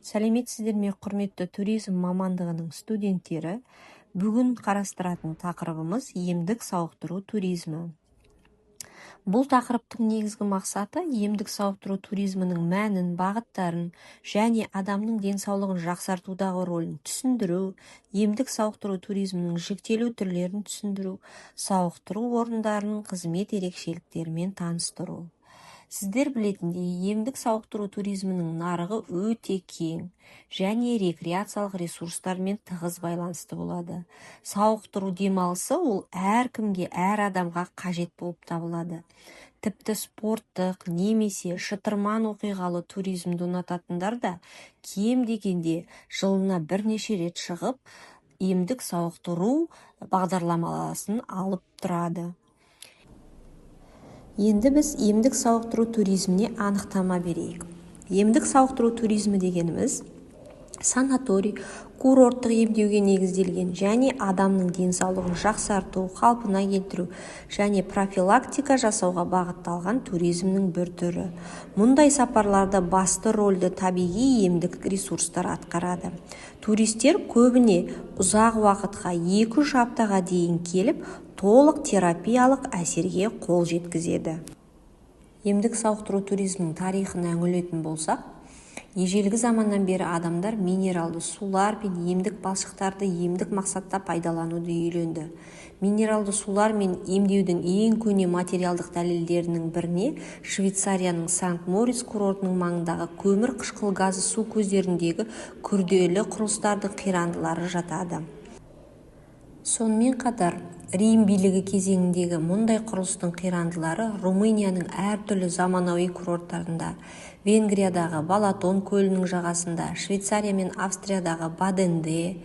Сәлеметсіздер ме, құрметті туризм мамандығының студенттері. Бүгін қарастыратын тақырыбымыз емдік сауықтыру туризмі. Бұл тақырыптың негізгі мақсаты емдік сауықтыру туризмінің мәнін, бағыттарын және адамның денсаулығын жақсартудағы рөлін түсіндіру, емдік сауықтыру туризмінің жіктелу түрлерін түсіндіру, сауықтыру орындарының қызмет ерекшеліктерімен таныстыру. Сіздер білетіндей, емдік сауықтыру туризмінің нарығы өте кең және рекреациялық ресурстармен тығыз байланысты болады. Сауықтыру демалысы ол әркімге, әр адамға қажет болып табылады. Тіпті спорттық немесе шытырман оқиғалы туризмді ұнататындар да кем дегенде жылына бірнеше рет шығып, емдік сауықтыру бағдарламасын алып тұрады. Енді біз емдік сауықтыру туризміне анықтама берейік. Емдік сауықтыру туризмі дегеніміз санаторий, курорттық емдеуге негізделген және адамның денсаулығын жақсарту, қалпына келтіру және профилактика жасауға бағытталған туризмнің бір түрі. Мұндай сапарларда басты рөлді табиғи емдік ресурстар атқарады. Туристер көбіне ұзақ уақытқа 2-3 аптаға дейін келіп, толық терапиялық әсерге қол жеткізеді. Емдік сауықтыру туризмінің тарихына үңілетін болсақ, ежелгі заманнан бері адамдар минералды сулар мен емдік балшықтарды емдік мақсатта пайдалануды үйренді. Минералды сулар мен емдеудің ең көне материалдық дәлелдерінің біріне Швейцарияның Санкт-Мориц курортының маңындағы көмір қышқыл газы су көздеріндегі күрделі құрылыстардың қирандылары жатады. Сонымен қатар, Рим билігі кезеңіндегі мұндай құрылыстың қирандылары Румынияның әртүрлі заманауи курорттарында, Венгриядағы Балатон көлінің жағасында, Швейцария мен Австриядағы Баденде,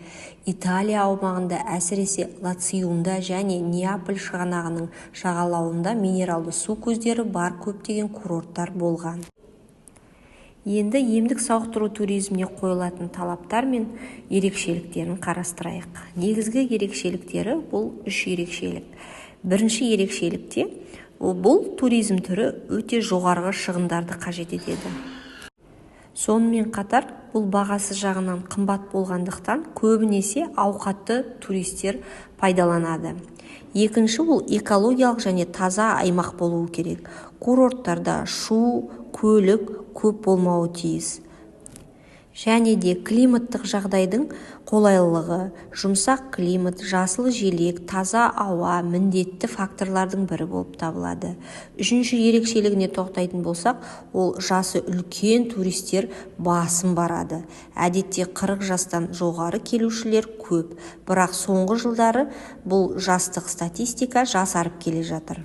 Италия аумағында, әсіресе Лациумда және Неаполь шығанағының жағалауында минералды су көздері бар көптеген курорттар болған. Енді емдік сауықтыру туризміне қойылатын талаптар мен ерекшеліктерін қарастырайық. Негізгі ерекшеліктері бұл 3 ерекшелік. Бірінші ерекшелікте бұл туризм түрі өте жоғарғы шығындарды қажет етеді. Сонымен қатар бұл бағасы жағынан қымбат болғандықтан көбінесе ауқатты туристер пайдаланады. Екінші, ол экологиялық және таза аймақ болуы керек. Курорттарда шу, көлік көп болмауы тиіс. Және де климаттық жағдайдың қолайлылығы, жұмсақ климат, жасыл желек, таза ауа міндетті факторлардың бірі болып табылады. Үшінші ерекшелігіне тоқтайтын болсақ, ол жасы үлкен туристер басым барады. Әдетте 40 жастан жоғары келушілер көп, бірақ соңғы жылдары бұл жастық статистика жасарып келе жатыр.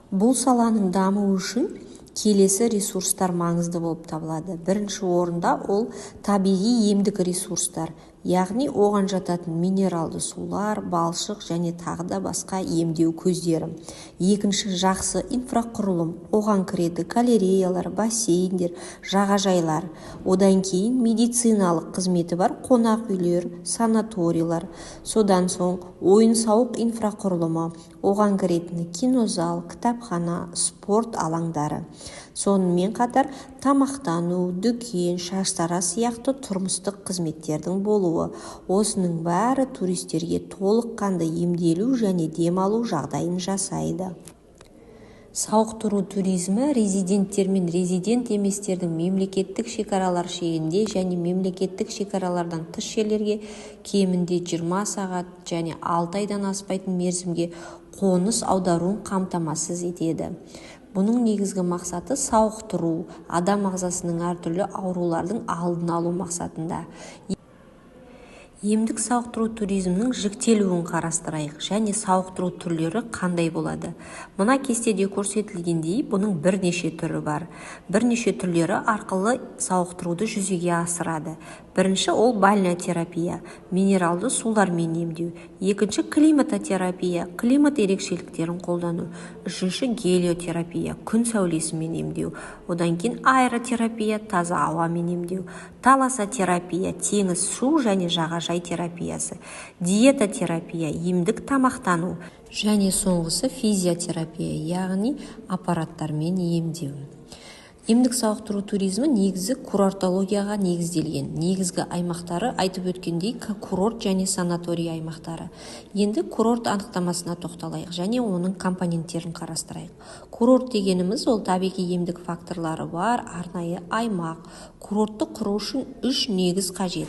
Бұл саланың дамуы үшін келесі ресурстар маңызды болып табылады. Бірінші орында ол табиғи емдік ресурстар, яғни оған жататын минералды сулар, балшық және тағы да басқа емдеу көздері. Екінші, жақсы инфрақұрылым, оған кіреді галереялар, бассейндер, жағажайлар. Одан кейін медициналық қызметі бар қонақ үйлер, санаторийлар. Содан соң ойын-сауық инфрақұрылымы, оған кіретіні кинозал, кітапхана, спорт алаңдары. Сонымен қатар тамақтану, дүкен, шаштара сияқты тұрмыстық қызметтердің болуы. Осының бәрі туристерге толыққанды емделу және демалу жағдайын жасайды. Сауықтыру туризмі резиденттер мен резидент еместердің мемлекеттік шекаралар шегінде және мемлекеттік шекаралардан тыс жерлерге кемінде 20 сағат және 6 айдан аспайтын мерзімге қоныс аударуын қамтамасыз етеді. Бұның негізгі мақсаты сауықтыру, адам ағзасының әртүрлі аурулардың алдын алу мақсатында. Емдік сауықтыру туризмнің жіктелуін қарастырайық және сауықтыру түрлері қандай болады. Мына кестеде көрсетілгендей, бұның бірнеше түрі бар. Бірнеше түрлері арқылы сауықтыруды жүзеге асырады. Бірінші, ол бальнеотерапия, минералды сулармен емдеу. Екінші, климатотерапия, климат ерекшеліктерін қолдану. Үшінші, гелиотерапия, күн сәулесімен емдеу. Одан кейін аэротерапия, таза ауамен емдеу. Таласотерапия, теңіз су және жағажай терапиясы. Диетотерапия, емдік тамақтану. Және соңғысы физиотерапия, яғни аппараттармен емдеу. Емдік сауықтыру туризмі негізі курортологияға негізделген. Негізгі аймақтары айтып өткендей курорт және санаторий аймақтары. Енді курорт анықтамасына тоқталайық және оның компоненттерін қарастырайық. Курорт дегеніміз ол табиғи емдік факторлары бар арнайы аймақ. Курортты құру үшін 3 негіз қажет.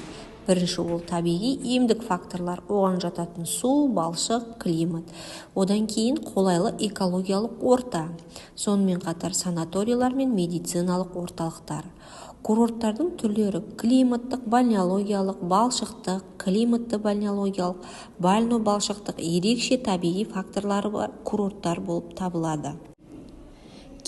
Бірінші ол табиғи емдік факторлар, оған жататын су, балшық, климат. Одан кейін қолайлы экологиялық орта. Сонымен қатар санаторийлар мен медициналық орталықтар. Курорттардың түрлері климаттық, бальнеологиялық, балшықтық, климатты бальнеологиялық, бально-балшықтық ерекше табиғи факторлары бар курорттар болып табылады.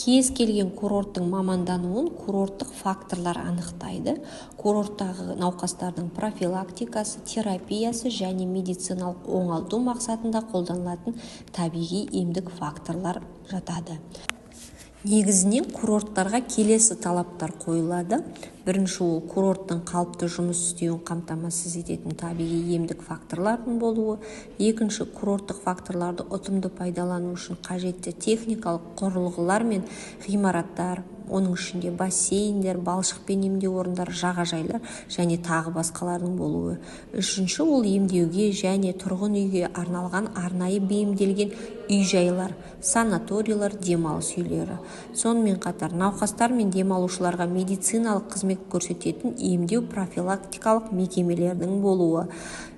Кез келген курорттың мамандануын курорттық факторлар анықтайды. Курорттағы науқастардың профилактикасы, терапиясы және медициналық оңалту мақсатында қолданылатын табиғи емдік факторлар жатады. Негізінен курорттарға келесі талаптар қойылады. Бірінші ол курорттың қалыпты жұмыс істеуін қамтамасыз ететін табиғи емдік факторлардың болуы. Екінші, курорттық факторларды ұтымды пайдалану үшін қажетті техникалық құрылғылар мен ғимараттар, оның ішінде бассейндер, балшықпен емдеу орындары, жағажайлар және тағы басқалардың болуы. Үшінші, ол емдеуге және тұрғын үйге арналған арнайы бейімделген үй-жайлар, санаторийлар, демалыс үйлері. Сонымен қатар науқастар мен демалушыларға медициналық қызмет көрсететін емдеу профилактикалық мекемелердің болуы,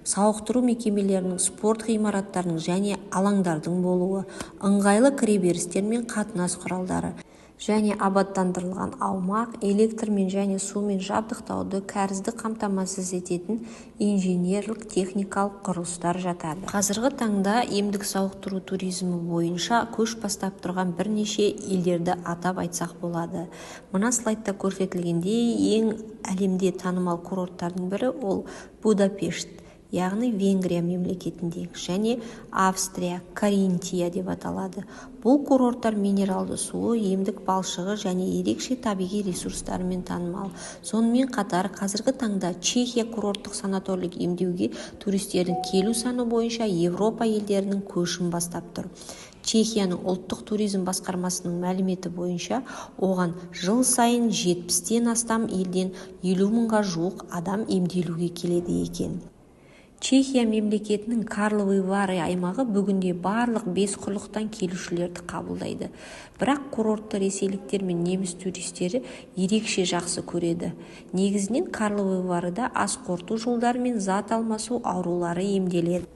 сауықтыру мекемелерінің, спорт ғимараттарының және алаңдардың болуы, ыңғайлы кіреберістер мен қатынас құралдары және абаттандырылған аумақ, электрмен және сумен жабдықтауды, кәрізді қамтамасыз ететін инженерлік техникалық құрылыстар жатады. Қазіргі таңда емдік сауықтыру туризмі бойынша көш бастап тұрған бірнеше елдерді атап айтсақ болады. Мына слайдта көрсетілгендей ең әлемде танымал курорттардың бірі ол Будапешт, яғни Венгрия мемлекетіндегі, және Австрия, Каринтия деп аталады. Бұл курорттар минералды суы, емдік балшығы және ерекше табиғи ресурстарымен танымал. Сонымен қатар қазіргі таңда Чехия курорттық санаторлық емдеуге туристердің келу саны бойынша Европа елдерінің көшін бастап тұр. Чехияның ұлттық туризм басқармасының мәліметі бойынша оған жыл сайын 70-тен астам елден 50 мыңға жуық адам емделуге келеді екен. Чехия мемлекетінің Карловы Вары аймағы бүгінде барлық 5 құрлықтан келушілерді қабылдайды. Бірақ курортты ресейліктер мен неміс туристері ерекше жақсы көреді. Негізінен Карловы Варыда ас қорыту жолдары мен зат алмасу аурулары емделеді.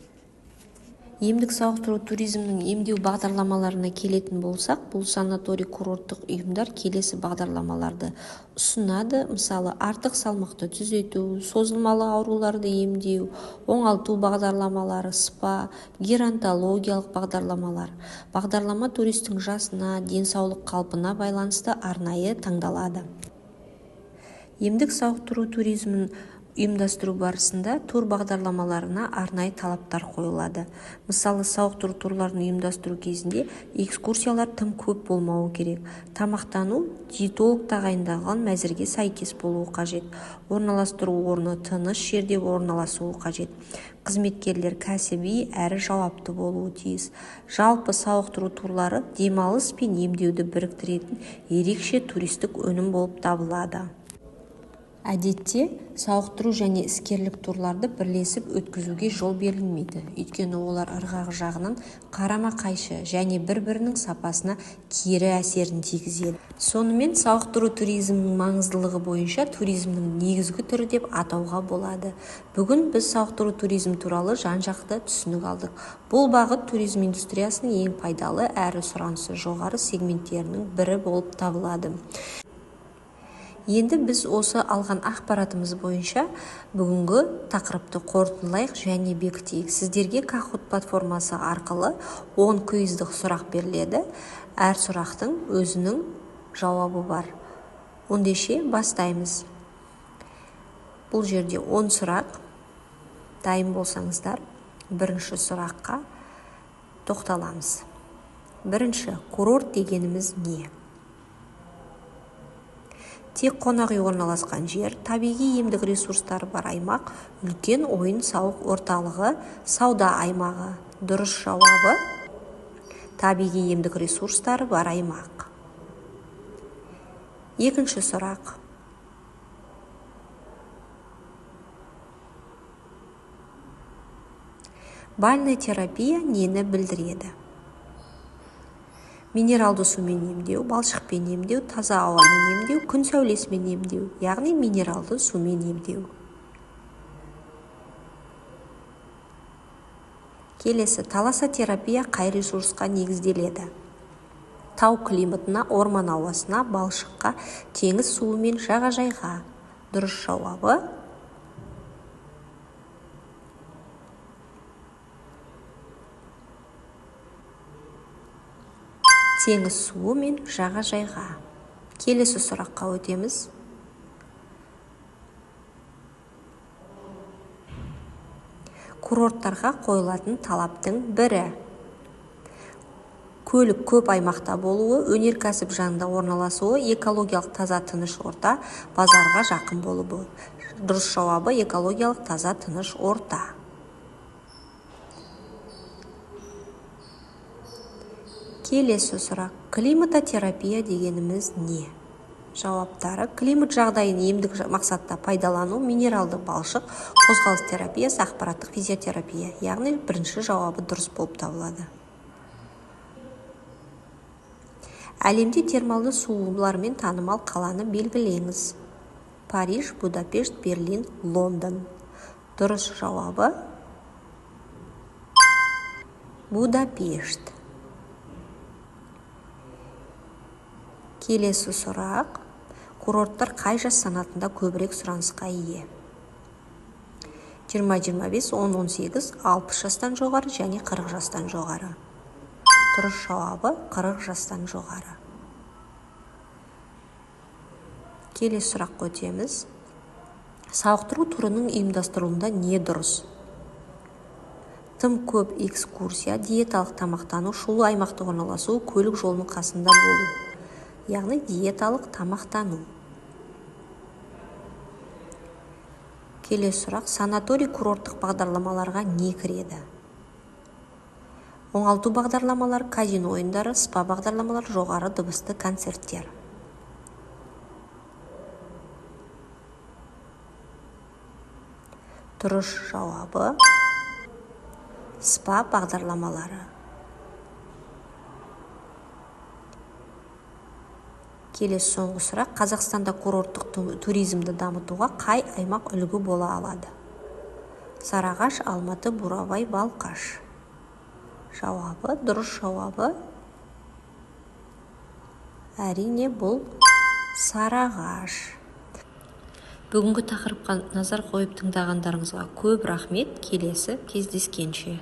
Емдік сауықтыру туризмнің емдеу бағдарламаларына келетін болсақ, бұл санаторий курорттық ұйымдар келесі бағдарламаларды ұсынады. Мысалы, артық салмақты түзету, созылмалы ауруларды емдеу, оңалту бағдарламалары, спа, геронтологиялық бағдарламалар. Бағдарлама туристің жасына, денсаулық қалпына байланысты арнайы таңдалады. Емдік сауықтыру туризмін ұйымдастыру барысында тур бағдарламаларына арнайы талаптар қойылады. Мысалы, сауықтыру турларын ұйымдастыру кезінде экскурсиялар тым көп болмауы керек. Тамақтану диетолог тағайындалған мәзірге сәйкес болуы қажет. Орналастыру орны тыныш жерде орналасуы қажет. Қызметкерлер кәсіби әрі жауапты болуы тиіс. Жалпы сауықтыру турлары демалыс пен емдеуді біріктіретін ерекше туристік өнім болып табылады. Әдетте, сауықтыру және іскерлік турларды бірлесіп өткізуге жол берілмейді. Өйткені олар ырғағы жағынан қарама-қайшы және бір-бірінің сапасына кері әсерін тигізеді. Сонымен сауықтыру туризмнің маңыздылығы бойынша туризмнің негізгі түрі деп атауға болады. Бүгін біз сауықтыру туризм туралы жан-жақты түсінік алдық. Бұл бағыт туризм индустриясының ең пайдалы әрі сұранысы жоғары сегменттерінің бірі болып табылады. Енді біз осы алған ақпаратымыз бойынша бүгінгі тақырыпты қорытындылайық және бекітейік. Сіздерге Kahoot платформасы арқылы 10 квиздік сұрақ беріледі. Әр сұрақтың өзінің жауабы бар. Ендеше бастаймыз. Бұл жерде 10 сұрақ. Дайын болсаңыздар, бірінші сұраққа тоқталамыз. Бірінші, курорт дегеніміз не? Тек қонақ үй орналасқан жер, табиғи емдік ресурстары бар аймақ, үлкен ойын-сауық орталығы, сауда аймағы. Дұрыс жауабы табиғи емдік ресурстары бар аймақ. Екінші сұрақ. Бальная терапия нені білдіреді? Минералды сумен емдеу, балшықпен емдеу, таза ауамен емдеу, күн сәулесімен емдеу, яғни минералды сумен емдеу. Келесі, таласотерапия қай ресурсқа негізделеді? Тау климатына, орман ауасына, балшыққа, теңіз суы мен жағажайға. Дұрыс жауабы теңіз суы мен жағажайға. Келесі сұраққа өтеміз. Курорттарға қойылатын талаптың бірі. Көлік көп аймақта болуы, өнеркәсіп жанында орналасуы, экологиялық таза тыныш орта, базарға жақын болуы. Дұрыс жауабы экологиялық таза тыныш орта. Келесі сұрақ. Климатотерапия дегеніміз не? Жауаптары: климат жағдайын емдік мақсатта пайдалану, минералды балшық, қозғалыс терапиясы, ақпараттық физиотерапия. Яғни бірінші жауабы дұрыс болып табылады. Әлемде термалды сулармен танымал қаланы белгілеңіз. Париж, Будапешт, Берлин, Лондон. Дұрыс жауабы Будапешт. Келесі сұрақ. Курорттар қай жас санатында көбірек сұранысқа ие? 20-25, 10-18, 60 жастан жоғары және 40 жастан жоғары. Дұрыс жауабы 40 жастан жоғары. Келесі сұраққа өтеміз. Сауықтыру турының ұйымдастырылуында не дұрыс? Тым көп экскурсия, диеталық тамақтану, шулы аймақта орналасу, көлік жолының қасында болу. Яғни диеталық тамақтану. Келесі сұрақ. Санаторий курорттық бағдарламаларға не кіреді? Оңалту бағдарламалары, казино ойындары, спа бағдарламалары, жоғары дыбысты концерттер. Дұрыс жауабы спа бағдарламалары. Келесі соңғы сұрақ. Қазақстанда курорттық туризмді дамытуға қай аймақ үлгі бола алады? Сарыағаш, Алматы, Бурабай, Балқаш. Жауабы, дұрыс жауабы әрине бұл Сарыағаш. Бүгінгі тақырыпқа назар қойып тыңдағандарыңызға көп рахмет. Келесі кездескенше.